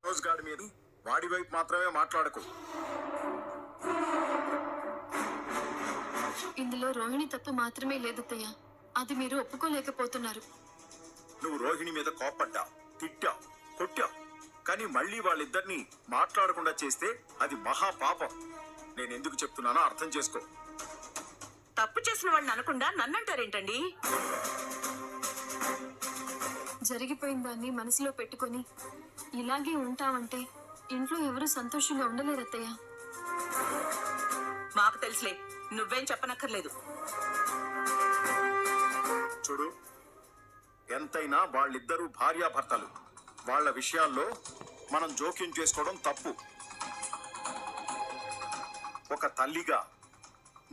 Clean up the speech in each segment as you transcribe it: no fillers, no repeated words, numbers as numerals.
రోజు గాడి మీద వాడి వైపు మాత్రమే మాట్లాడకు. ఇందులో రోహిణి తప్పు మాత్రమే లేదత్తయ్య. అది మీరు ఒప్పుకోలేకపోతున్నారు. నువ్వు రోహిణి మీద కోపడ్డా, తిట్టా, కొట్టా, కానీ మళ్ళీ వాళ్ళిద్దరినీ మాట్లాడకుండా చేస్తే అది మహా పాపం. నేను ఎందుకు చెప్తున్నానో అర్థం చేసుకో. తప్పు చేసిన వాళ్ళని అనకుండా నన్నంటారేంటండి? జరిగిపోయిన దాన్ని మనసులో పెట్టుకొని ఇలాగే ఉంటామంటే ఇంట్లో ఎవరు సంతోషంగా ఉండలేరత్తయ్య. మాకు తెలుసులే, నువ్వేం చెప్పనక్కర్లేదు. చూడు, ఎంతైనా వాళ్ళిద్దరూ భార్యాభర్తలు. వాళ్ళ విషయాల్లో మనం జోక్యం చేసుకోవడం తప్పు. ఒక తల్లిగా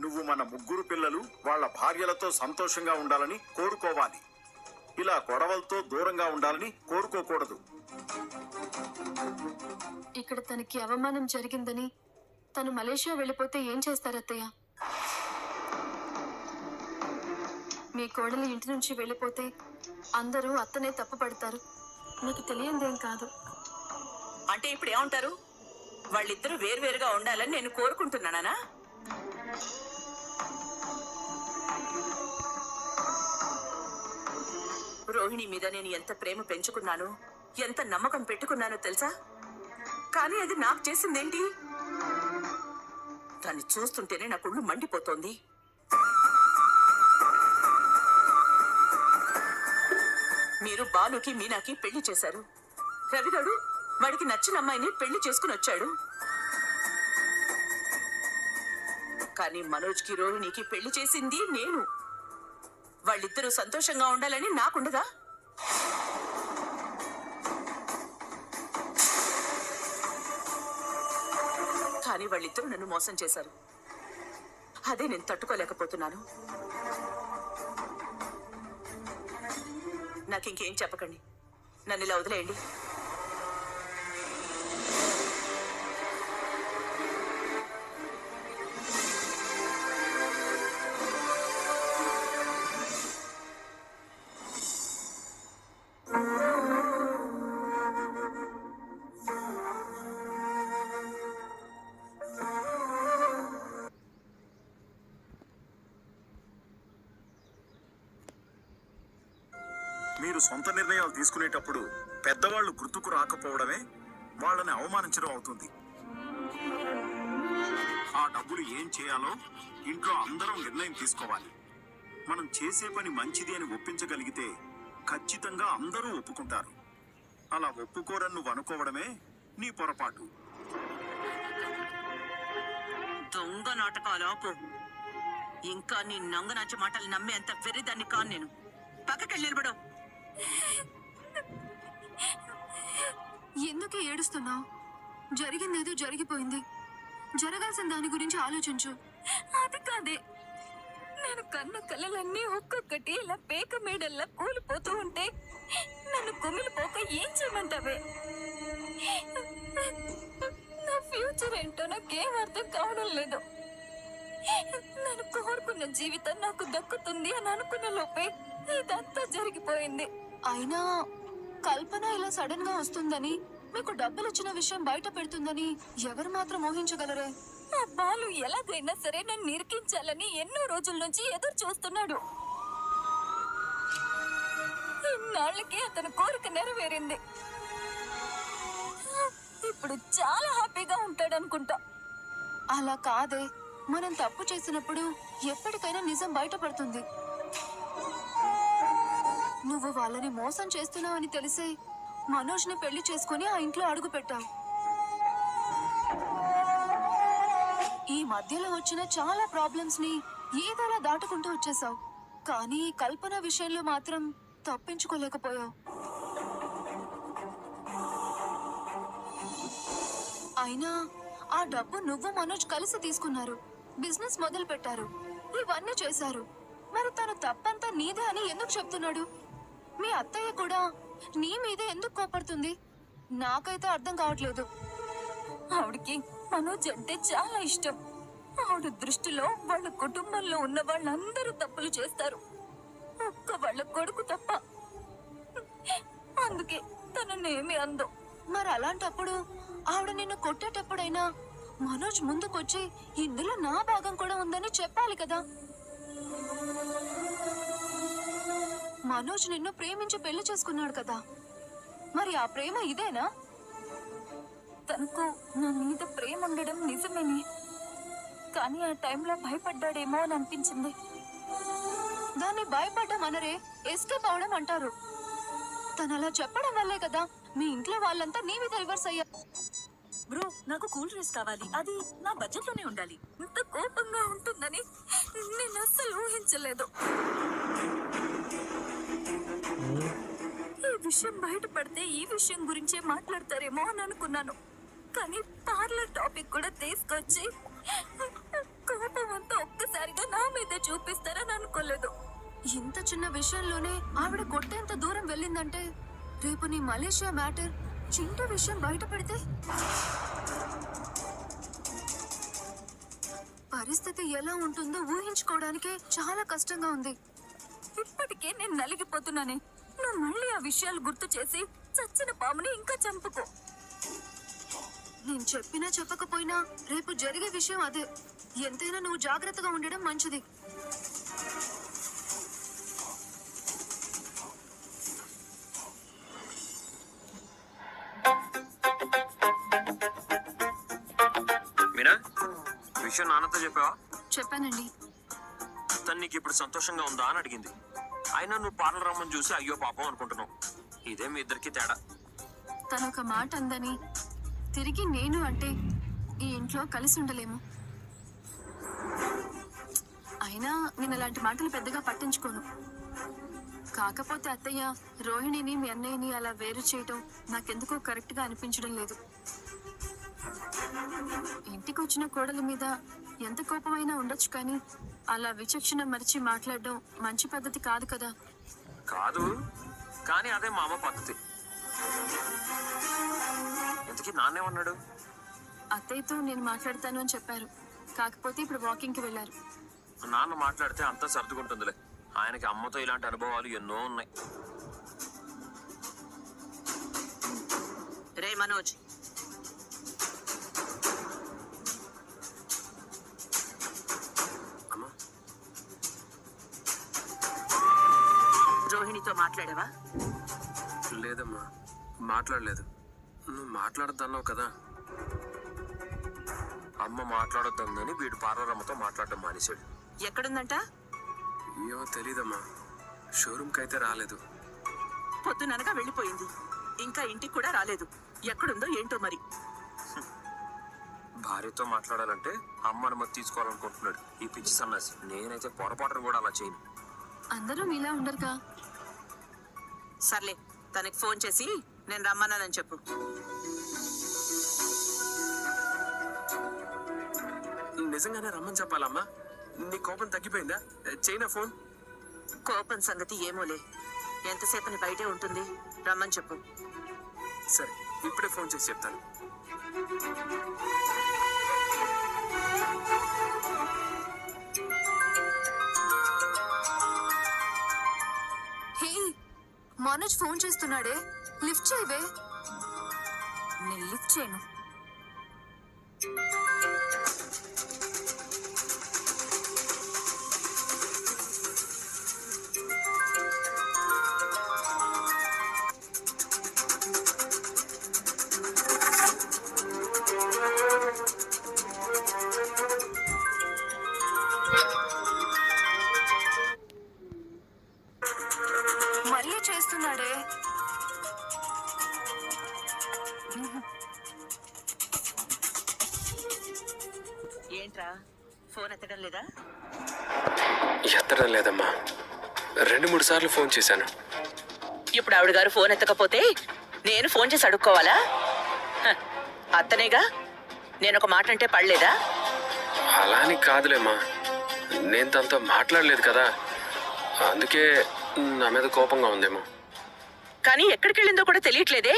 నువ్వు మన ముగ్గురు పిల్లలు వాళ్ళ భార్యలతో సంతోషంగా ఉండాలని కోరుకోవాలి. ఇలా గొడవలతో దూరంగా ఉండాలని కోరుకోకూడదు. ఇక్కడ తనకి అవమానం జరిగిందని తను మలేషియా వెళ్ళిపోతే ఏం చేస్తారత్తయ్య? మీ కోడలు ఇంటి నుంచి వెళ్ళిపోతే అందరూ అత్తనే తప్పు పడతారు. మీకు తెలియందేం కాదు. అంటే ఇప్పుడు ఏమంటారు? వాళ్ళిద్దరూ వేరువేరుగా ఉండాలని నేను కోరుకుంటున్నానా? రోహిణి మీద నేను ఎంత ప్రేమ పెంచుకున్నాను, ఎంత నమ్మకం పెట్టుకున్నానో తెలుసా? కానీ అది నాకు చేసిందేంటి? దాన్ని చూస్తుంటేనే నా కుళ్ళు మండిపోతోంది. మీరు బాలుకి మీనాకి పెళ్లి చేశారు. రవిగాడు వాడికి నచ్చిన అమ్మాయిని పెళ్లి చేసుకుని వచ్చాడు. కానీ మనోజ్కి రోహిణికి పెళ్లి చేసింది నేను. వాళ్ళిద్దరూ సంతోషంగా ఉండాలని నాకుండదా? కానీ వాళ్ళిద్దరూ నన్ను మోసం చేశారు. అదే నేను తట్టుకోలేకపోతున్నాను. నాకు ఇంకేం చెప్పకండి, నన్ను ఇలా వదిలేయండి. మీరు సొంత నిర్ణయాలు తీసుకునేటప్పుడు పెద్దవాళ్ళు గుర్తుకు రాకపోవడమే వాళ్ళని అవమానించడం అవుతుంది. ఆ డబ్బులు ఏం చేయాలో ఇంట్లో అందరం నిర్ణయం తీసుకోవాలి. మనం చేసే పని మంచిది అని ఒప్పించగలిగితే ఖచ్చితంగా అందరూ ఒప్పుకుంటారు. అలా ఒప్పుకోరని నువ్వు అనుకోవడమే నీ పొరపాటు. దొంగ నాటకాలు ఆపు. ఇంకా నీ నంగనాచి మాటలు నమ్మే అంత వెర్రిదాన్ని కాను నేను. పక్కకెళ్ళి నిలబడు. ఎందుకు ఏడుస్తున్నావు? జరిగిందేదో జరిగిపోయింది. జరగాల్సిన దాని గురించి ఆలోచించు. అది కాదే, నేను కన్న కలలన్నీ ఒక్కొక్కటి ఇలా పేక మేడల్లా కూలిపోతూ ఉంటే నన్ను కుమిలిపోక ఏం చేయమంటావే? నా ఫ్యూచర్ ఏంటో నాకేం అర్థం కావడం లేదు. నేను కోరుకున్న జీవితం నాకు దక్కుతుంది అని అనుకున్న లోపే ఇదంతా జరిగిపోయింది. అయినా కల్పన ఇలా సడన్ గా వస్తుందని, మీకు డబ్బులు ఇచ్చిన విషయం బయట పెడుతుందని ఎవరు మాత్రం ఊహించగలరే? ఆ బాలు ఎలాగైనా సరే నన్ను నిరికించాలని ఎన్నో రోజుల నుంచి ఎదురు చూస్తున్నాడు. ఇన్నాళ్ళకి అతని కోరిక నెరవేరింది. ఇప్పుడు చాలా హ్యాపీగా ఉంటాడనుకుంటా. అలా కాదే, మనం తప్పు చేసినప్పుడు ఎప్పటికైనా నిజం బయటపడుతుంది. నువ్వు వాళ్ళని మోసం చేస్తున్నావని తెలిసే మనోజ్ ని పెళ్లి చేసుకుని ఆ ఇంట్లో అడుగు పెట్టావు. ఈ మధ్యలో వచ్చిన చాలా ప్రాబ్లమ్స్ ని ఏదోలా దాటుకుంటూ వచ్చేసావు. కానీ కల్పన విషయంలో మాత్రం తప్పించుకోలేకపోయావు. అయినా ఆ డబ్బు నువ్వు మనోజ్ కలిసి తీసుకున్నారు, బిజినెస్ మొదలు పెట్టారు, ఇవన్నీ చేశారు. మరి తను తప్పంతా నీదే అని ఎందుకు చెప్తున్నాడు? మీ అత్తయ్య కూడా నీ మీదే ఎందుకు కోపడుతుంది? నాకైతే అర్థం కావట్లేదు. ఆవిడికి మనోజ్ అంటే చాలా ఇష్టం. ఆవిడ దృష్టిలో వాళ్ళ కుటుంబంలో ఉన్న వాళ్ళందరూ తప్పులు చేస్తారు, ఒక్క వాళ్ళ కొడుకు తప్ప. అందుకే తననేమి అందో. మరి అలాంటప్పుడు ఆవిడ నిన్ను కొట్టేటప్పుడైనా మనోజ్ ముందుకొచ్చి ఇందులో నా భాగం కూడా ఉందని చెప్పాలి కదా. మనోజ్ నిన్ను ప్రేమించి పెళ్లి చేసుకున్నాడు కదా, మరి ఆ ప్రేమ ఇదేనా? తనకు నా మీద ప్రేమ ఉండడం నిజమేనే, కానీ ఆ టైంలో భయపడ్డాడేమో అని అనిపించింది. దాన్ని భయపడ్డం అనరే, ఎస్కేప్ అవడం అంటారు. తను అలా చెప్పడం వల్లే కదా మీ ఇంట్లో వాళ్ళంతా నీ మీద రివర్స్ అయ్యారు. బ్రో, నాకు కూల్ డ్రింక్స్ కావాలి, అది నా బడ్జెట్ లోనే ఉండాలి. ఇంత కోపంగా ఉంటుందని నేను అస్సలు ఊహించలేదు. ఈ విషయం బయటపడితే ఈ విషయం గురించే మాట్లాడతారేమో అని అనుకున్నాను, కానీ పార్లర్ టాపిక్ కూడా తీసుకొచ్చి కోపం అంతా ఒక్కసారిగా నా మీద చూపిస్తారని అనుకోలేదు. ఇంత చిన్న విషయంలోనే ఆవిడ కొట్టేంత దూరం వెళ్ళిందంటే రేపు నీ మలేషియా మ్యాటర్ చింటూ విషయం బయటపడితే పరిస్థితి ఎలా ఉంటుందో ఊహించుకోవడానికే చాలా కష్టంగా ఉంది. ఇప్పటికే నేను నలిగిపోతున్నానే, నువ్వు మళ్ళీ ఆ విషయాలు గుర్తు చేసి చచ్చిన పాముని ఇంకా చంపుకో. నేను చెప్పినా చెప్పకపోయినా రేపు జరిగే విషయం అదే. ఎంతైనా నువ్వు జాగ్రత్తగా ఉండడం మంచిది. మీనా, విషయం నాన్నతో చెప్పావా? చెప్పానండి. తను నీకు ఇప్పుడు సంతోషంగా ఉందా అని అడిగింది. అయినా నువ్వు పార్లర్ రమ్మని చూసి అయ్యో పాపం అనుకుంటున్నావు. ఇదే మీ ఇద్దరికి తేడా. తను ఒక మాట అందని తిరిగి నేను అంటే ఈ ఇంట్లో కలిసి ఉండలేము. అయినా నేను అలాంటి మాటలు పెద్దగా పట్టించుకోను. కాకపోతే అత్తయ్య రోహిణిని మీ అన్నయ్యని అలా వేరు చేయటం నాకెందుకో కరెక్ట్ గా అనిపించడం లేదు. ఇంటికి వచ్చిన కోడలి మీద ఎంత కోపమైనా ఉండొచ్చు, కానీ అలా విచక్షణ మరిచి మాట్లాడడం మంచి పద్ధతి కాదు కదా. కాదు, కానీ అదే మా అమ్మ పద్ధతి. ఇంతకీ నాన్నేమన్నాడు? అత్తయ్యతో నేను మాట్లాడతాను అని చెప్పారు. కాకపోతే ఇప్పుడు వాకింగ్కి వెళ్ళారు. నాన్న మాట్లాడితే అంతా సర్దుకుంటుందిలే. ఆయనకి అమ్మతో ఇలాంటి అనుభవాలు ఎన్నో ఉన్నాయి. రే మనోజ్, అమ్మా, రోహిణితో మాట్లాడావా? లేదమ్మా, మాట్లాడలేదు. నువ్వు మాట్లాడద్దన్నావు కదా. అమ్మ మాట్లాడొద్దని వీడు పార్లర్ అమ్మతో మాట్లాడడం మానేశాడు. ఎక్కడుందంట? ఏమో తెలీదమ్మా, షోరూమ్కి అయితే రాలేదు. పొద్దుననగా వెళ్ళిపోయింది, ఇంకా ఇంటికి కూడా రాలేదు. ఎక్కడుందో ఏంటో మరి. భార్యతో మాట్లాడాలంటే అమ్మ అనుమతి తీసుకోవాలనుకుంటున్నాడు ఈ పిచ్చి సన్నాసి. నేనైతే పొరపాటును కూడా అలా చేయను. అందరూ మీలా ఉండరుగా. సర్లే, తనకి ఫోన్ చేసి నేను రమ్మన్నానని చెప్పు. నిజంగానే రమ్మని చెప్పాలమ్మా. నీ కోపం తగ్గిపోయిందా? China phone. కోపం సంగతి ఏమోలే, ఎంతసేపని బయటే ఉంటుంది. రమ్మని చెప్పు. సరే, ఇప్పుడే ఫోన్ చేసి చెప్తాను. హే, మనోజ్ ఫోన్ చేస్తున్నాడే, లిఫ్ట్ చేయవే. నేను లిఫ్ట్ చేయను. మళ్ళీ చేస్తున్నాడే. ఏంట్రా, ఫోన్ ఎత్తడం లేదా? ఎత్తడం లేదమ్మా, 2-3 సార్లు ఫోన్ చేశాను. ఇప్పుడు ఆవిడ గారు ఫోన్ ఎత్తకపోతే నేను ఫోన్ చేసి అడుక్కోవాలా? హ, అత్తనేగా. నేను ఒక మాట అంటే పడలేదా? అలా అని కాదులేమ్మా, నేను తనతో మాట్లాడలేదు కదా, అందుకే నా మీద కోపంగా ఉందేమో. కానీ ఎక్కడికి వెళ్ళిందో కూడా తెలియట్లేదే.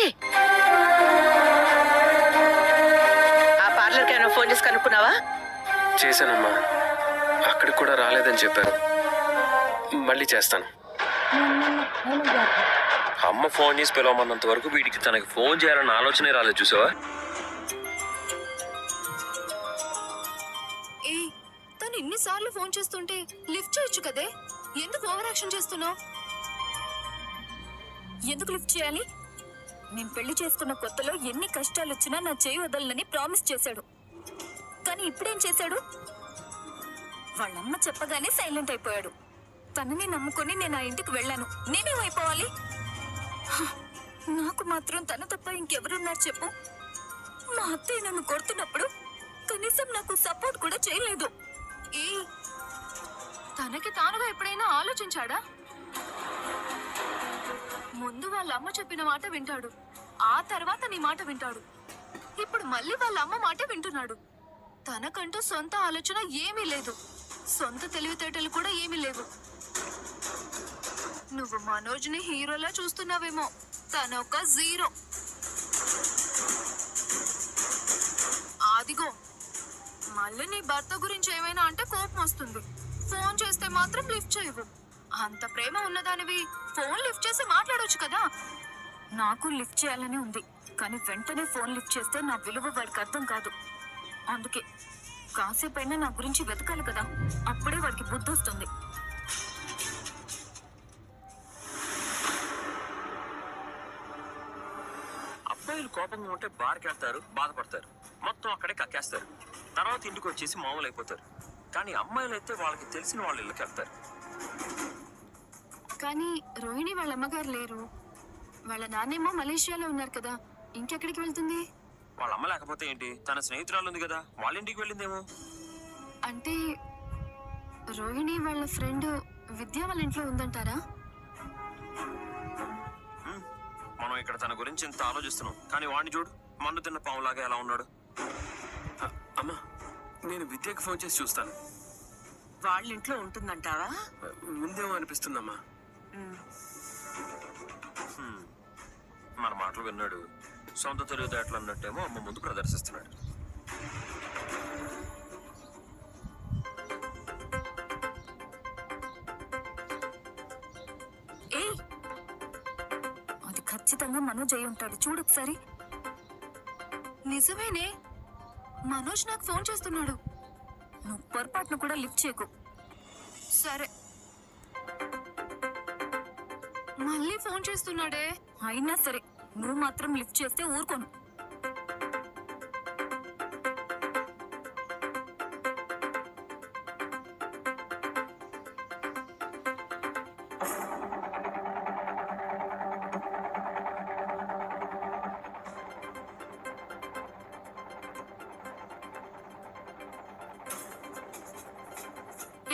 ఆ పార్లర్కి ఏమైనా ఫోన్ చేసి కనుక్కున్నావా? చేశానమ్మా, అక్కడికి కూడా రాలేదని చెప్పారు. మళ్ళీ చేస్తాను. అమ్మ ఫోన్ చేసి పిలవమన్నంత వరకు వీడికి తనకి ఫోన్ చేయాలన్న ఆలోచనే రాలేదు చూసావా. ఏ తను ఇన్నిసార్లు ఫోన్ చేస్తుంటే లిఫ్ట్ చేయొచ్చు కదే, ఎందుకు ఓవర్ యాక్షన్ చేస్తున్నావు? ఎందుకు లిఫ్ట్ చేయాలి? నేను పెళ్లి చేసుకున్న కొత్తలో ఎన్ని కష్టాలు వచ్చినా నా చేయి వదలనని ప్రామిస్ చేశాడు. కానీ ఇప్పుడేం చేశాడు? వాళ్ళమ్మ చెప్పగానే సైలెంట్ అయిపోయాడు. తనని నమ్ముకొని నేను ఆ ఇంటికి వెళ్ళాను. నేనేమైపోవాలి? హ, నాకు మాత్రం తన తప్ప ఇంకెవరున్నారు చెప్పు? మా అత్తయ్య నన్ను కొడుతున్నప్పుడు కనీసం నాకు సపోర్ట్ కూడా చేయలేదు. ఏ తనకి తానుగా ఎప్పుడైనా ఆలోచించాడా? ముందు వాళ్ళ అమ్మ చెప్పిన మాట వింటాడు, ఆ తర్వాత నీ మాట వింటాడు. ఇప్పుడు మళ్ళీ వాళ్ళ అమ్మ మాట వింటున్నాడు. తనకంటూ సొంత ఆలోచన ఏమీ లేదు, సొంత తెలివితేటలు కూడా ఏమీ లేవు. నువ్వు మనోజ్ని హీరోలా చూస్తున్నావేమో, తనొక జీరో. అదిగో మళ్ళీ నీ భర్త గురించి ఏమైనా అంటే కోపం వస్తుంది. ఫోన్ చేస్తే మాత్రం లిఫ్ట్ చేయవు. అంత ప్రేమ ఉన్నదానివి ఫోన్ లిఫ్ట్ చేసి మాట్లాడొచ్చు కదా. నాకు లిఫ్ట్ చేయాలని ఉంది, కానీ వెంటనే ఫోన్ లిఫ్ట్ చేస్తే నా విలువ వాడికి అర్థం కాదు. అందుకే కాసేపైనా నా గురించి వెతకాలి కదా, అప్పుడే వాడికి బుద్ధి వస్తుంది. అబ్బాయిలు కోపంగా ఉంటే బార్కి వెళ్తారు, బాధపడతారు, మొత్తం అక్కడే కక్కేస్తారు, తర్వాత ఇంటికి వచ్చేసి మామూలు అయిపోతారు. కానీ అమ్మాయిలు అయితే వాళ్ళకి తెలిసిన వాళ్ళ ఇళ్ళకి వెళ్తారు. కానీ రోహిణి వాళ్ళ అమ్మగారు లేరు, వాళ్ళ నాన్నేమో మలేషియాలో ఉన్నారు కదా, ఇంకెక్కడికి వెళ్తుంది? వాళ్ళ అమ్మ లేకపోతే ఏంటి, తన స్నేహితురాలు ఉంది కదా, వాళ్ళ ఇంటికి వెళ్ళిందేమో. అంటే రోహిణి వాళ్ళ ఫ్రెండ్ విద్య వాళ్ళ ఇంట్లో ఉందంటారా? మనం ఇక్కడ తన గురించి ఇంత ఆలోచిస్తున్నాం, కానీ వాడిని చూడు, మన్ను తిన్న పావులాగా ఎలా ఉన్నాడు. అమ్మా నేను విద్యకి ఫోన్ చేసి చూస్తాను. వాళ్ళ ఇంట్లో ఉంటుందంటావా? ముందేమో అనిపిస్తుందమ్మా. మన మాటలు విన్నాడు, సొంత తెలివితేటలు అన్నట్టేమో అమ్మ ముందు ప్రదర్శిస్తున్నాడు. ఏయ్, అది ఖచ్చితంగా మనోజ్ అయి ఉంటాడు, చూడొకసారి. నిజమేనే, మనోజ్ నాకు ఫోన్ చేస్తున్నాడు. నువ్వు పొరపాటును కూడా లిఫ్ట్ చేయకు. సరే. మళ్ళీ ఫోన్ చేస్తున్నాడే. అయినా సరే నువ్వు మాత్రం లిఫ్ట్ చేస్తే ఊరుకోను.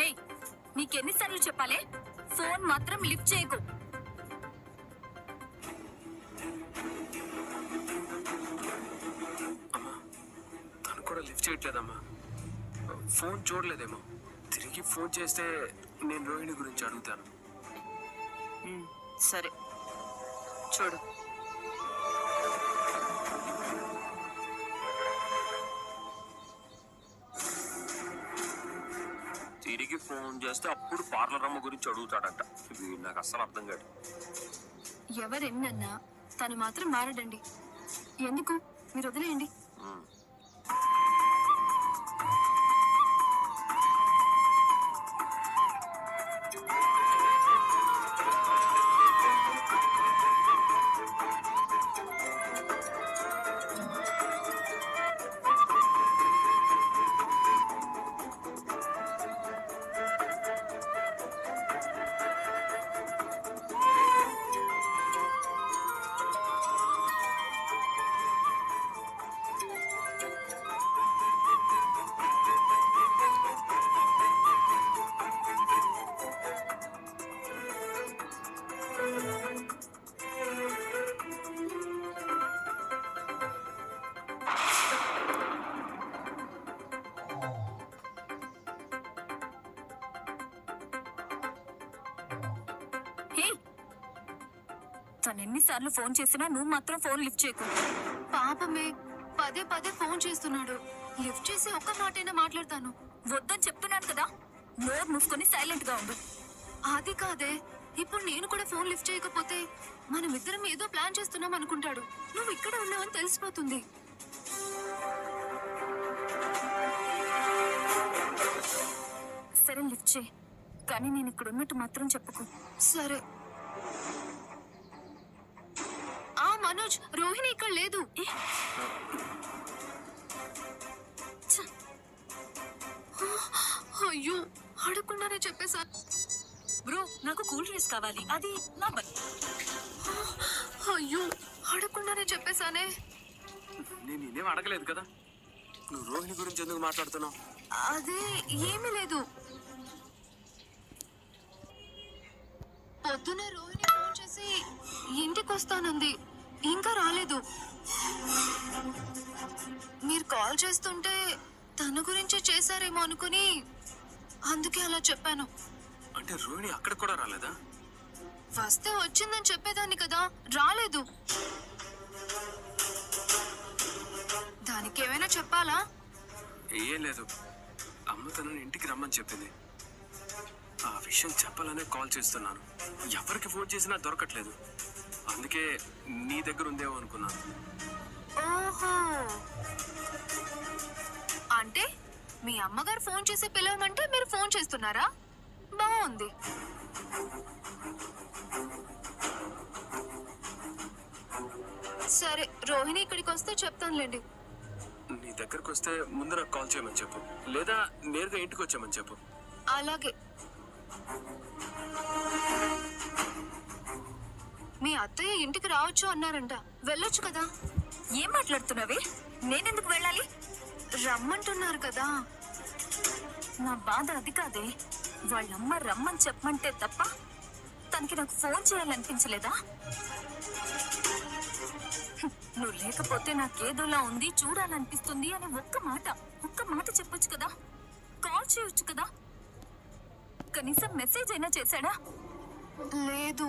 ఏయ్, నీకెన్నిసార్లు చెప్పాలి? ఫోన్ మాత్రం లిఫ్ట్ చేయకు. తను కూడా లిఫ్ట్ చేయట్లేదమ్మా. ఫోన్ చూడలేదేమో. తిరిగి ఫోన్ చేస్తే నేను రోహిణి గురించి అడుగుతాను. సరే చూడు. తిరిగి ఫోన్ చేస్తే అప్పుడు పార్లర్ అమ్మ గురించి అడుగుతాడంట. వీడు నాకు అస్సలు అర్థం కాదు. ఎవరెన్నన్నా తను మాత్రం మారడండి. ఎందుకు, మీరు వదిలేయండి. హే, తను ఎన్నిసార్లు ఫోన్ చేసినా నువ్వు మాత్రం ఫోన్ లిఫ్ట్ చేయకు. పాపమే, పదే పదే ఫోన్ చేస్తున్నాడు. లిఫ్ట్ చేసి ఒక్క మాటైనా మాట్లాడతాను. వద్దని చెప్తున్నాను కదా, నోరు మూసుకొని సైలెంట్ గా ఉండు. అది కాదే, ఇప్పుడు నేను కూడా ఫోన్ లిఫ్ట్ చేయకపోతే మనమిద్దరం ఏదో ప్లాన్ చేస్తున్నాం అనుకుంటాడు. నువ్వు ఇక్కడ ఉన్నావని తెలిసిపోతుంది. సరే లిఫ్ట్ చేయి, కానీ నేను ఇక్కడ ఉన్నట్టు మాత్రం చెప్పుకో. సరే. ఆ మనోజ్, రోహిణి ఇక్కడ లేదు. అయ్యో, అడగకుండానే చెప్పేశాను. బ్రో, నాకు కూల్ డ్రింక్స్ కావాలి. అది నా అయ్యో, అడగకుండానే చెప్పేశానే. నేను నేనేం అడగలేదు కదా. నువ్వు రోహిణి గురించి ఎందుకు మాట్లాడుతున్నావు? అదే ఏమీ లేదు. పొద్దున రోహిణి ఫోన్ చేసి ఇంటికి వస్తానంది, ఇంకా రాలేదు. మీరు కాల్ చేస్తుంటే తన గురించి చేశారేమో అనుకుని అందుకే అలా చెప్పాను. అంటే రోహిణి అక్కడ కూడా రాలేదా? వస్తే వచ్చిందని చెప్పేదాన్ని కదా, రాలేదు. దానికి ఏమైనా చెప్పాలా? ఏం లేదు, అమ్మ తనని ఇంటికి రమ్మని చెప్పింది. ఆ విషయం చెప్పాలనే కాల్ చేస్తున్నాను. ఎవరికి ఫోన్ చేసినా దొరకట్లేదు. అందుకే నీ దగ్గర ఉందేమో అనుకున్నాను. ఓహో, అంటే మీ అమ్మగారు ఫోన్ చేసి పిలవమంటే మీరు ఫోన్ చేస్తున్నారా? బాగుంది. సరే, రోహిణి ఇక్కడికి వస్తే చెప్తానులేండి. నీ దగ్గరకు వస్తే ముందు నాకు కాల్ చేయమని చెప్పు, లేదా నేరుగా ఇంటికి వచ్చామని చెప్పు. అలాగే. మీ అత్తయ్య ఇంటికి రావచ్చు అన్నారంట, వెళ్ళొచ్చు కదా. ఏం మాట్లాడుతున్నావే? నేనెందుకు వెళ్ళాలి? రమ్మంటున్నారు కదా. నా బాధ అది కాదే. వాళ్ళమ్మ రమ్మని చెప్పమంటే తప్ప తనకి నాకు ఫోన్ చేయాలనిపించలేదా? నువ్వు లేకపోతే నాకేదోలా ఉంది, చూడాలనిపిస్తుంది అని ఒక్క మాట చెప్పొచ్చు కదా. కాల్ చేయొచ్చు కదా. కనీసం మెసేజ్ అయినా చేశాడా? లేదు.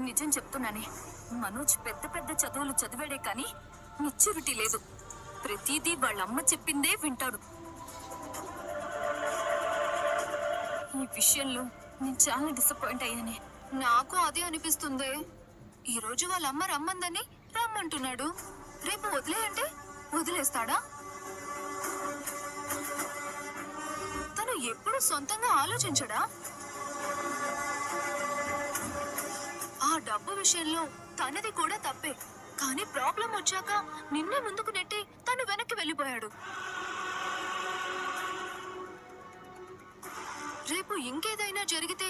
నిజం చెప్తున్నానే, మనోజ్ పెద్ద పెద్ద చదువులు చదివాడే కానీ మెచ్యూరిటీ లేదు. ప్రతిదీ వాళ్ళమ్మ చెప్పిందే వింటాడు. ఈ విషయంలో నేను చాలా డిసప్పాయింట్ అయ్యానే. నాకు అదే అనిపిస్తుంది. ఈ రోజు వాళ్ళ అమ్మ రమ్మందని రమ్మంటున్నాడు, రేపు వదిలేయంటే వదిలేస్తాడా? తను ఎప్పుడు సొంతంగా ఆలోచించడా? ఆ డబ్బు విషయంలో తనది కూడా తప్పే, కానీ ప్రాబ్లం వచ్చాక నిన్నే ముందుకు నెట్టి తను వెనక్కి వెళ్ళిపోయాడు. రేపు ఇంకేదైనా జరిగితే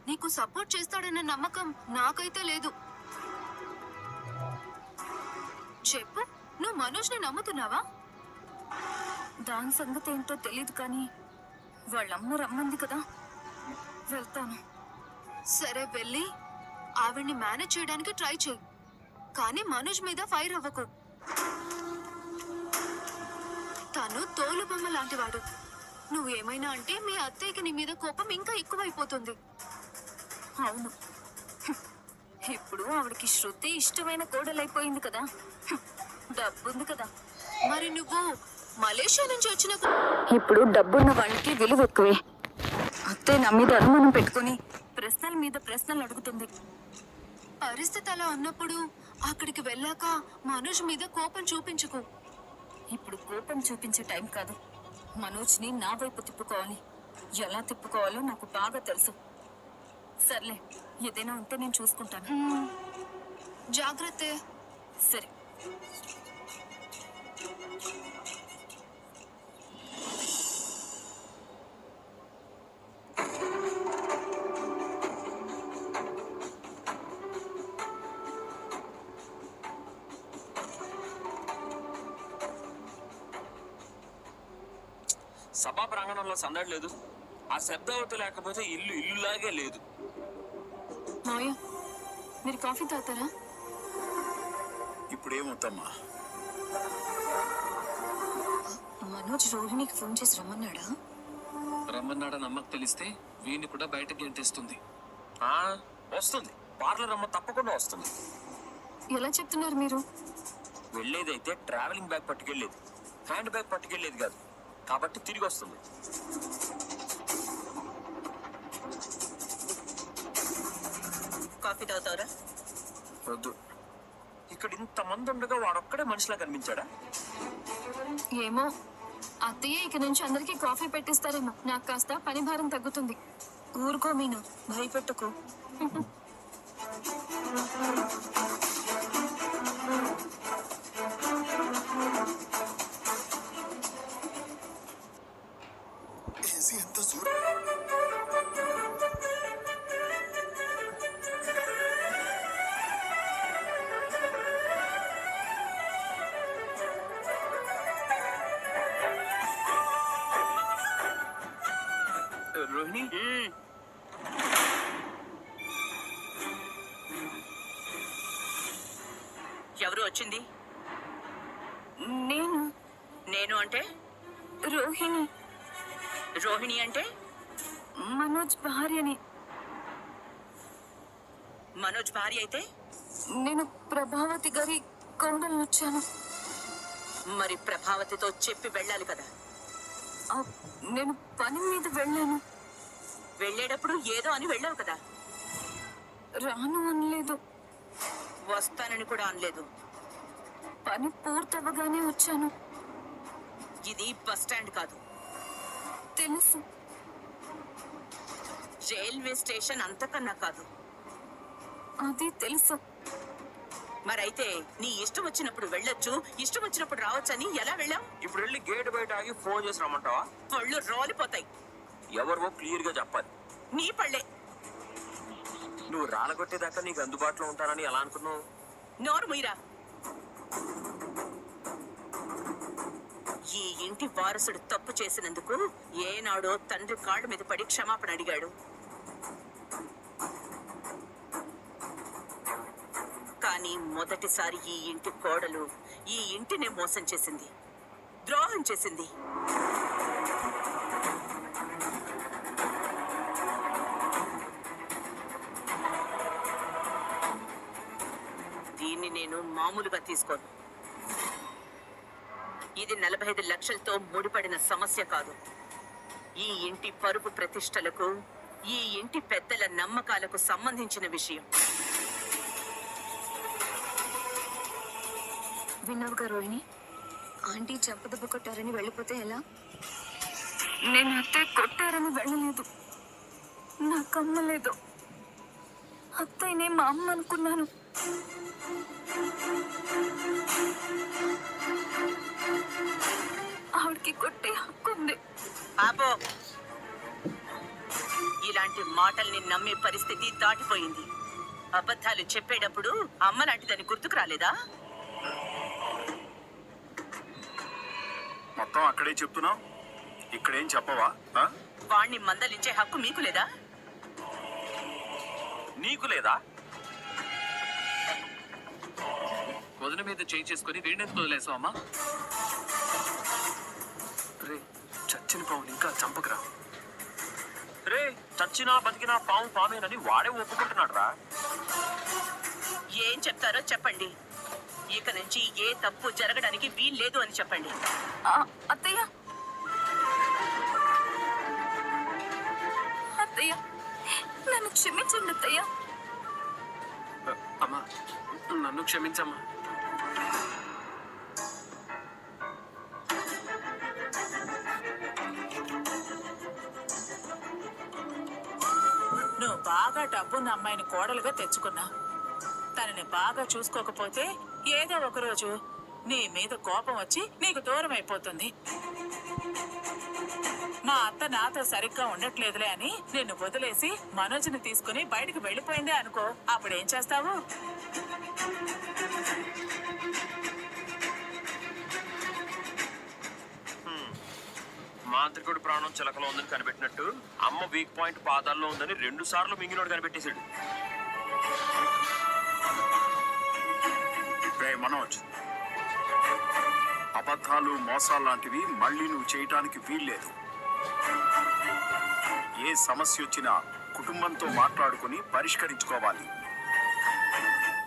నీకు సపోర్ట్ చేస్తాడన్న నమ్మకం నాకైతే లేదు. చెప్పు, నువ్వు మనోజ్ని నమ్ముతున్నావా? దాని సంగతి ఏంటో తెలియదు కానీ వాళ్ళమ్మ రమ్మంది కదా, వెళ్తాను. సరే, వెళ్ళి ఆవిడ్ని మేనేజ్ చేయడానికి ట్రై చేయి, కానీ మనోజ్ మీద ఫైర్ అవ్వకు. తను తోలుబొమ్మ లాంటివాడు. నువ్వేమైనా అంటే మీ అత్తయ్యకి నీ మీద కోపం ఇంకా ఎక్కువైపోతుంది. అవును, ఇప్పుడు ఆవిడకి శృతి ఇష్టమైన కోడలైపోయింది కదా. డబ్బుంది కదా. మరి నువ్వు మలేషియా నుంచి వచ్చిన ఇప్పుడు డబ్బున్న వాళ్ళకి విలువ ఎక్కువే. అత్తయ్య నా మీద అనుమానం పెట్టుకుని ప్రశ్నల మీద ప్రశ్నలు అడుగుతుంది. పరిస్థితి అలా ఉన్నప్పుడు అక్కడికి వెళ్ళాక మనోజ్ మీద కోపం చూపించుకో. ఇప్పుడు కోపం చూపించే టైం కాదు. మనోజ్ని నా వైపు తిప్పుకోవాలి. ఎలా తిప్పుకోవాలో నాకు బాగా తెలుసు. సర్లే, ఏదైనా ఉంటే నేను చూసుకుంటాను. జాగ్రత్త. సరే. సభా ప్రాంగణంలో సందడి లేదు. ఆ శబ్దావతి లేకపోతే ఇల్లు ఇల్లులాగే లేదు. మావయ్య, మీరు కాఫీ తాగుతారా? ఇప్పుడేమవుతామ్మా? మనోజ్ రోహిణికి ఫోన్ చేసి రమ్మన్నాడా? రమ్మన్నాడని అమ్మకు తెలిస్తే వీడిని కూడా బయటకి గెంటేస్తుంది. వస్తుంది, పార్లర్ అమ్మ తప్పకుండా వస్తుంది. ఎలా చెప్తున్నారు మీరు? వెళ్ళేదైతే ట్రావెలింగ్ బ్యాగ్ పట్టుకెళ్ళేది, హ్యాండ్ బ్యాగ్ పట్టుకెళ్ళేది కాదు. కాబట్టి తిరిగి వస్తుంది. కాఫీ తాగుతావురా? వద్దు. ఇక్కడ ఇంతమంది ఉండగా వాడొక్కడే మనిషిలా కనిపించాడా? ఏమో అత్తయ్య ఇక నుంచి అందరికీ కాఫీ పెట్టిస్తారేమో. నాకు కాస్త పని భారం తగ్గుతుంది. ఊరుకో మీనా, భయపెట్టుకో. రోహిణి, ఎవరు వచ్చింది? నేను నేను అంటే? రోహిణి, రోహిణి అంటే? మనోజ్ భార్యని. మనోజ్ భార్య అయితే నేను ప్రభావతి గారి కోడలు వచ్చాను. మరి ప్రభావతితో చెప్పి వెళ్ళాలి కదా. ఆ, నేను పని మీద వెళ్ళాను. వెళ్ళేటప్పుడు ఏదో అని వెళ్ళావు కదా. రాను అనలేదు. వస్తానని కూడా అనలేదు. పని పూర్తవగానే వచ్చాను. ఇది బస్ స్టాండ్ కాదు, తెలుసు. రైల్వే స్టేషన్ అంతకన్నా కాదు. అది తెలుసు. మరైతే నీ ఇష్టం వచ్చినప్పుడు వెళ్ళొచ్చు, ఇష్టం వచ్చినప్పుడు రావచ్చని ఎలా వెళ్ళావు? ఇప్పుడు వెళ్ళి గేట్ బయట ఆగి ఫోన్ చేసి రమ్మంటావా? పళ్ళు రోలిపోతాయి. ఎవరివో క్లియర్ గా చెప్పాలి. నీ పళ్ళే. నువ్వు రాలగొట్టేదాకా నీకు అందుబాటులో ఉంటానని ఎలా అనుకున్నావు? నోరు ముయిరా. ఈ ఇంటి వారసుడు తప్పు చేసినందుకు ఏనాడో తండ్రి కాళ్ళ మీద పడి క్షమాపణ అడిగాడు. కానీ మొదటిసారి ఈ ఇంటి కోడలు ఈ ఇంటినే మోసం చేసింది, ద్రోహం చేసింది. దీన్ని నేను మామూలుగా తీసుకోను. ఇది 45 లక్షలతో ముడిపడిన సమస్య కాదు. ఈ ఇంటి పరుపు ప్రతిష్టలకు, ఈ ఇంటి పెద్దల నమ్మకాలకు సంబంధించిన విషయం. విన్నావుగా రోహిణి, ఆంటీ చెంపదెబ్బ కొట్టారని వెళ్ళిపోతే ఎలా? నేను అత్తయ్య కొట్టారని వెళ్ళలేదు. నాకు అమ్మ లేదు. అత్తయ్యనే మా అమ్మ అనుకున్నాను. ఆవిడకి కొట్టే హక్కు ఉంది. ఆపో. ఇలాంటి మాటల్ని నమ్మే పరిస్థితి దాటిపోయింది. అబద్ధాలు చెప్పేటప్పుడు అమ్మ లాంటిదని గుర్తుకు రాలేదా? మొత్తం అక్కడే చెప్తున్నావు, ఇక్కడేం చెప్పవా? ఆ? వాణ్ణి మందలించే హక్కు మీకు లేదా? నీకు లేదా? వదిన మీద చేయి చేసుకుని వీడెందుకు వదిలేసావు అమ్మా? రే, చచ్చిన పావుని ఇంకా చంపకరా. రే, చచ్చినా బతికినా పాము పామేనని వాడే ఒప్పుకుంటున్నాడు రా. ఏం చెప్తారో చెప్పండి. ఇక నుంచి ఏ తప్పు జరగడానికి వీల్లేదు అని చెప్పండి. అత్తయ్య, అత్తయ్య నన్ను క్షమించండి అత్తయ్య. అమ్మా, నన్ను క్షమించమ్మా. నువ్వు బాగా డబ్బున్న అమ్మాయిని కోడలుగా తెచ్చుకున్నా. తనని బాగా చూసుకోకపోతే ఏదో ఒకరోజు నీ మీద కోపం వచ్చి నీకు దూరం అయిపోతుంది. మా అత్త నాతో సరిగ్గా ఉండట్లేదులే అని నిన్ను వదిలేసి మనోజ్ని తీసుకుని బయటకు వెళ్ళిపోయిందే అనుకో, అప్పుడేం చేస్తావు? మాంత్రికుడు ప్రాణం చిలకలో ఉందని కనిపెట్టినట్టు అమ్మ వీక్ పాయింట్ పాదాల్లో ఉందని 2 సార్లు మింగినోడు కనిపెట్టేశాడు. రే మనోజ్, అబద్ధాలు మోసాలు లాంటివి మళ్ళీ నువ్వు చేయటానికి వీల్లేదు. ఏ సమస్య వచ్చినా కుటుంబంతో మాట్లాడుకుని పరిష్కరించుకోవాలి.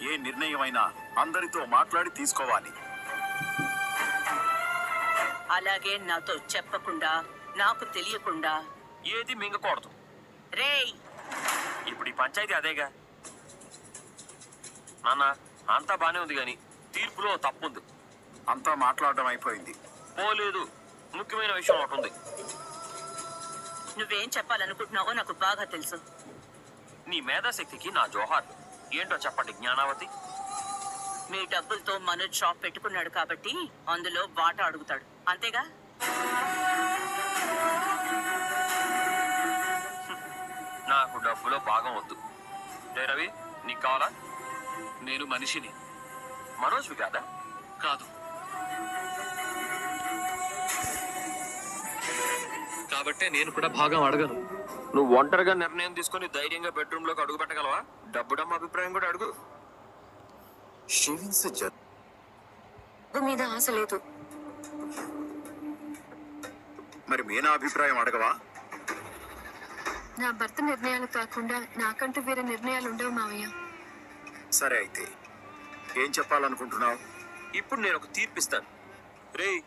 ఏ నిర్ణయమైనా అందరితో మాట్లాడి తీసుకోవాలి. అలాగే నాతో చెప్పకుండా, నాకు తెలియకుండా ఏది మింగకూడదు. రేయ్, ఇప్పుడు ఈ పంచాయతీ అదేగా. నాన్న అంతా బానే ఉంది కానీ తీర్పులో తప్పుంది. అంతా మాట్లాడడం అయిపోయింది. పోలేదు, ముఖ్యమైన విషయం ఒకటి ఉంది. నువ్వేం చెప్పాలనుకుంటున్నావో నాకు బాగా తెలుసు. నీ మేధాశక్తికి నా జోహార్. ఏంటో చెప్పండి జ్ఞానావతి. మీ డబ్బులతో మనోజ్ షాప్ పెట్టుకున్నాడు కాబట్టి అందులో వాటా అడుగుతాడు, అంతేగా? నాకు డబ్బులో భాగం వద్దు. రే రవి, నీకు కావాలా? నేను మనిషిని. మనోజ్వి కాదా? కాదు. కాబట్టే నేను కూడా భాగం అడగను. నువ్వు ఒంటరిగా నిర్ణయం తీసుకొని ధైర్యంగా బెడ్రూమ్ లోకి అడుగు పెట్టగలవా? డబ్బుడమ్మ అభిప్రాయం కూడా అడుగు. షేవింగ్స్ మీద ఆశ లేదు. మరి మీనా అభిప్రాయం అడగవా? నా భర్త నిర్ణయాలు కాకుండా నాకంటూ వేరే నిర్ణయాలు ఉండవు మావయ్య. సరే అయితే ఏం చెప్పాలనుకుంటున్నావు? ఇప్పుడు నేను ఒక తీర్పిస్తాను. రేయ్,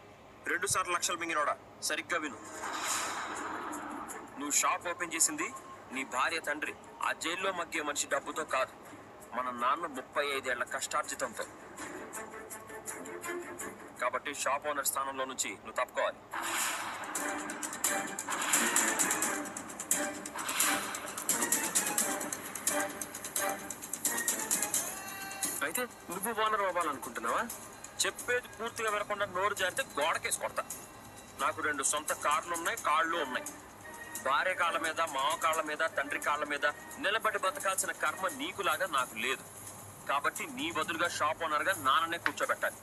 2 సార్లు లక్షలు మింగినోడా, సరిగ్గా విను. నువ్వు షాప్ ఓపెన్ చేసింది నీ భార్య తండ్రి ఆ జైల్లో మగ్గే మనిషి డబ్బుతో కాదు, మన నాన్న 35 ఏళ్ల కష్టార్జితంతో. కాబట్టి షాప్ ఓనర్ స్థానంలో నుంచి నువ్వు తప్పుకోవాలి. అయితే నువ్వు ఓనర్ అవ్వాలనుకుంటున్నావా? చెప్పేది పూర్తిగా వినకుండా నోరు జారితే గోడకేసి కొడతా. నాకు 2 సొంత కార్లు ఉన్నాయి, కాళ్ళు ఉన్నాయి. భార్య కాళ్ళ మీద, మావ కాళ్ళ మీద, తండ్రి కాళ్ళ మీద నిలబడి బతకాల్సిన కర్మ నీకులాగా నాకు లేదు. కాబట్టి నీ బదులుగా షాప్ ఓనర్ గా నాన్ననే కూర్చోబెట్టాలి.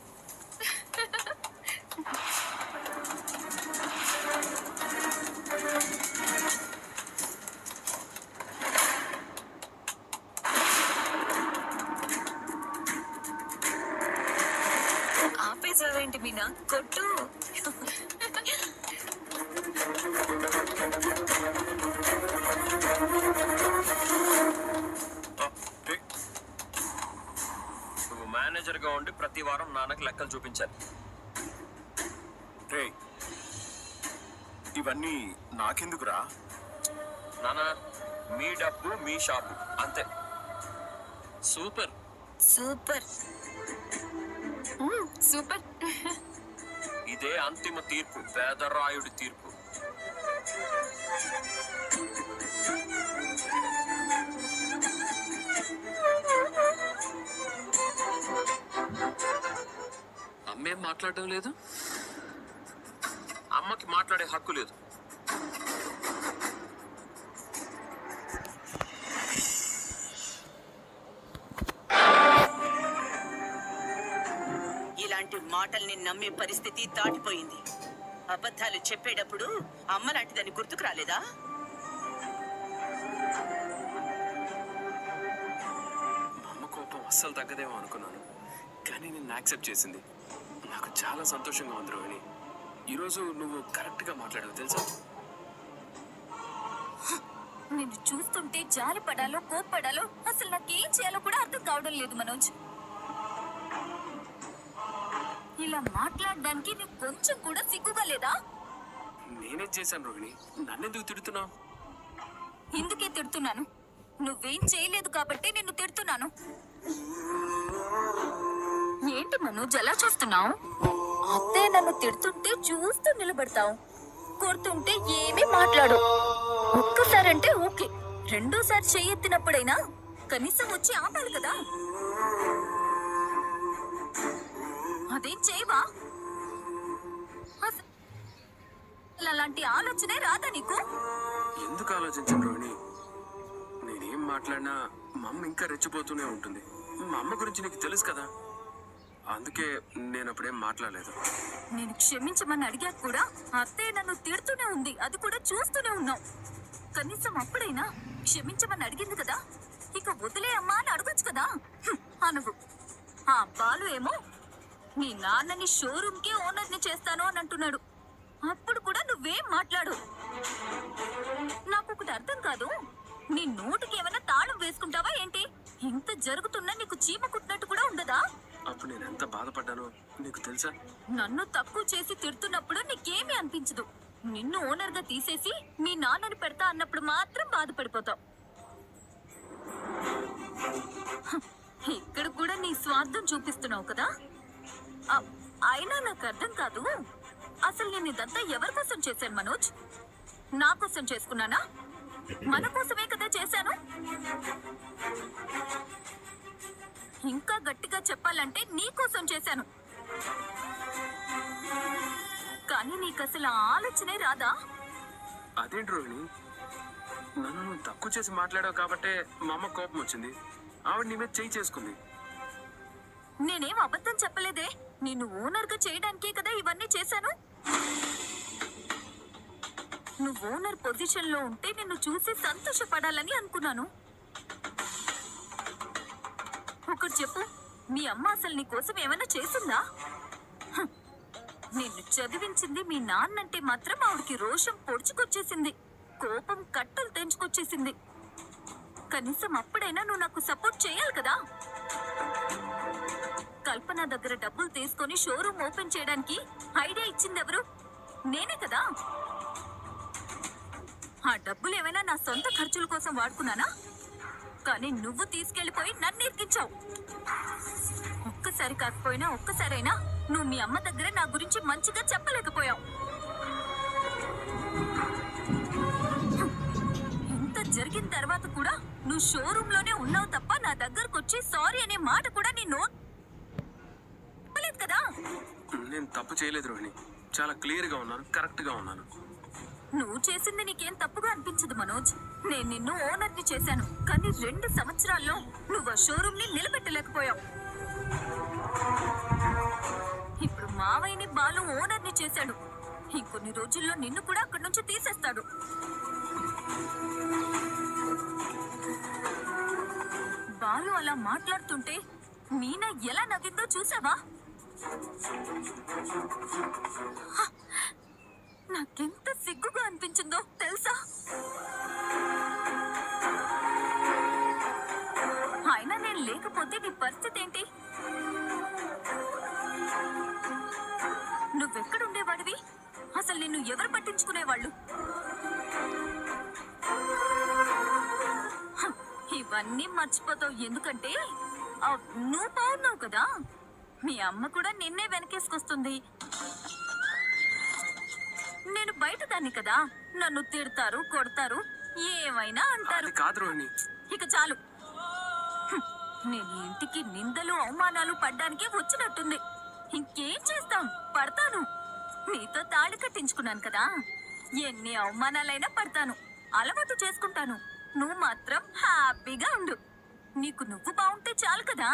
ఆపేసావేంటి మీనా? కొట్టు. నువ్వు మేనేజర్ గా ఉండి ప్రతి వారం నాన్నకి లెక్కలు చూపించాలి. రే, ఇవన్నీ నాకెందుకురా? నాన్న, మీ డబ్బు మీ షాపు అంతే. సూపర్. సూపర్. సూపర్. ఇదే అంతిమ తీర్పు, పేదరాయుడి తీర్పు. అమ్మేం మాట్లాడటం లేదు. అమ్మకి మాట్లాడే హక్కు లేదు. ఇలాంటి మాటల్ని నమ్మే పరిస్థితి దాటిపోయింది. అబద్ధాలు చెప్పేటప్పుడు అమ్మ లాంటిదని గుర్తుకు రాలేదా? మా అమ్మ కోపం అస్సలు తగ్గదేమో అనుకున్నాను, కానీ నిన్ను యాక్సెప్ట్ చేసింది. నాకు చాలా సంతోషంగా ఉంది రోహిణి. ఈరోజు నువ్వు కరెక్ట్గా మాట్లాడావు తెలుసా? నిన్ను చూస్తుంటే జాలి పడాలో కోప్పడాలో అసలు నాకేం చేయాలో కూడా అర్థం కావడం లేదు మనోజ్. ఇలా మాట్లాడడానికి నీకు కొంచెం కూడా సిగ్గుగా లేదా? నేనేం చేశాను రోహిణి? నన్నెందుకు తిడుతున్నావు? ఇందుకే తిడుతున్నాను. నువ్వేం చేయలేదు కాబట్టి నిన్ను తిడుతున్నాను. ఏంటి మనోజ్ అలా చూస్తున్నావు? అత్తే నన్ను తిడుతుంటే చూస్తూ నిలబడతావు, కొడుతుంటే ఏమీ మాట్లాడు. ఒక్కసారంటే ఓకే, రెండోసారి చెయ్యెత్తినప్పుడైనా కనీసం వచ్చి ఆపాలి కదా. అదేం చేయవా? అసలు అలాంటి ఆలోచనే రాదా నీకు? ఎందుకు ఆలోచించను రోహిణి? నేనేం మాట్లాడినా మా అమ్మ ఇంకా రెచ్చిపోతూనే ఉంటుంది. మా అమ్మ గురించి నీకు తెలుసు కదా, అందుకే నేను అప్పుడేం మాట్లాడలేదు. నేను క్షమించమని అడిగాక కూడా అత్తయ్య నన్ను తిడుతూనే ఉంది, అది కూడా చూస్తూనే ఉన్నావు. కనీసం అప్పుడైనా క్షమించమని అడిగింది కదా, ఇక వదిలే అమ్మా అని అడగొచ్చు కదా. అనువు. ఆ బాలు ఏమో నీ నాన్నని షోరూమ్కే ఓనర్ని చేస్తాను అని అంటున్నాడు. అప్పుడు కూడా నువ్వేం మాట్లాడు. నాకు ఒకటి అర్థం కాదు, నీ నోటికి ఏమైనా తాళం వేసుకుంటావా ఏంటి? ఇంత జరుగుతున్నా నీకు చీమ కుట్టినట్టు కూడా ఉండదా? అప్పుడు నేను ఎంత బాధపడ్డానో నీకు తెలుసా? నన్ను తక్కువ చేసి తిడుతున్నప్పుడు నీకేమీ అనిపించదు. నిన్ను ఓనర్ గా తీసేసి మీ నాన్నని పెడతా అన్నప్పుడు మాత్రం బాధపడిపోతావు. ఇక్కడ కూడా నీ స్వార్థం చూపిస్తున్నావు కదా. అయినా నాకు అర్థం కాదు, అసలు నేను ఇదంతా ఎవరి కోసం చేశాను మనోజ్? నా కోసం చేసుకున్నానా? మన కోసమే కదా చేశాను. ఇంకా గట్టిగా చెప్పాలంటే నీ కోసం చేశాను. కానీ నీకు అసలు ఆ ఆలోచనే రాదా? అదేంటి రోహిణి, నన్ను నువ్వు తక్కువ చేసి మాట్లాడావు కాబట్టే మా అమ్మ కోపం వచ్చింది. ఆవిడ నీ మీద చేయి చేసుకుంది. నేనేం అబద్ధం చెప్పలేదే. నిన్ను ఓనర్గా చేయడానికే కదా ఇవన్నీ చేశాను. నువ్వు ఓనర్ పొజిషన్ లో ఉంటే నిన్ను చూసి సంతోషపడాలని అనుకున్నాను. ఒకటి చెప్పు, మీ అమ్మ అసలు నీ కోసం ఏమైనా చేసిందా? నిన్ను చదివించింది మీ నాన్నంటే మాత్రం ఆవిడకి రోషం పొడుచుకొచ్చేసింది, కోపం కట్టలు తెంచుకొచ్చేసింది. కనీసం అప్పుడైనా నువ్వు నాకు సపోర్ట్ చేయాలి కదా. కల్పన దగ్గర డబ్బులు తీసుకొని షోరూమ్ ఓపెన్ చేయడానికి ఐడియా ఇచ్చింది ఎవరు? నేనే కదా. ఆ డబ్బులు ఏమైనా నా సొంత ఖర్చుల కోసం వాడుకున్నానా? కానీ నువ్వు తీసుకెళ్లిపోయి నన్ను ఇరికించావు. ఒక్కసారి కాకపోయినా ఒక్కసారైనా నువ్వు మీ అమ్మ దగ్గర నా గురించి మంచిగా చెప్పలేకపోయావు. ఇంత జరిగిన తర్వాత కూడా నువ్వు షోరూమ్ లోనే ఉన్నావు తప్ప నా దగ్గరకు వచ్చి సారీ అనే మాట కూడా నీ నోట్ కదా. నేను తప్పు చేయలేదు రోహిణి, చాలా క్లియర్ గా ఉన్నాను, కరెక్ట్ గా ఉన్నాను. నువ్వు చేసింది నీకేం తప్పుగా అనిపించదు మనోజ్. నేను నిన్ను ఓనర్ని చేశాను, కానీ 2 సంవత్సరాల్లో నువ్వు ఆ షోరూమ్ ని నిలబెట్టలేకపోయావు. ఇప్పుడు మావయ్యని బాలు ఓనర్ని చేశాడు. ఇంకొన్ని రోజుల్లో నిన్ను కూడా అక్కడి నుంచి తీసేస్తాడు. బాలు అలా మాట్లాడుతుంటే మీనా ఎలా నవ్విందో చూసావా? నాకెంత సిగ్గుగా అనిపించిందో తెలుసా? అయినా నేను లేకపోతే నీ పరిస్థితి ఏంటి? నువ్వెక్కడుండేవాడివి? అసలు నిన్ను ఎవరు పట్టించుకునేవాళ్ళు? ఇవన్నీ మర్చిపోతావు, ఎందుకంటే నువ్వు బాగున్నావు కదా. మీ అమ్మ కూడా నిన్నే వెనకేసుకొస్తుంది. నేను బయట దాన్ని కదా, నన్ను తిడతారు, కొడతారు, ఏమైనా అంటారు. అది కాదు రోహిణి. ఇక చాలు. నేను ఇంటికి నిందలు అవమానాలు పడ్డానికే వచ్చినట్టుంది. ఇంకేం చేస్తాం, పడతాను. నీతో తాళి కట్టించుకున్నాను కదా, ఎన్ని అవమానాలైనా పడతాను, అలవాటు చేసుకుంటాను. నువ్వు మాత్రం హ్యాపీగా ఉండు. నీకు నువ్వు బాగుంటే చాలు కదా.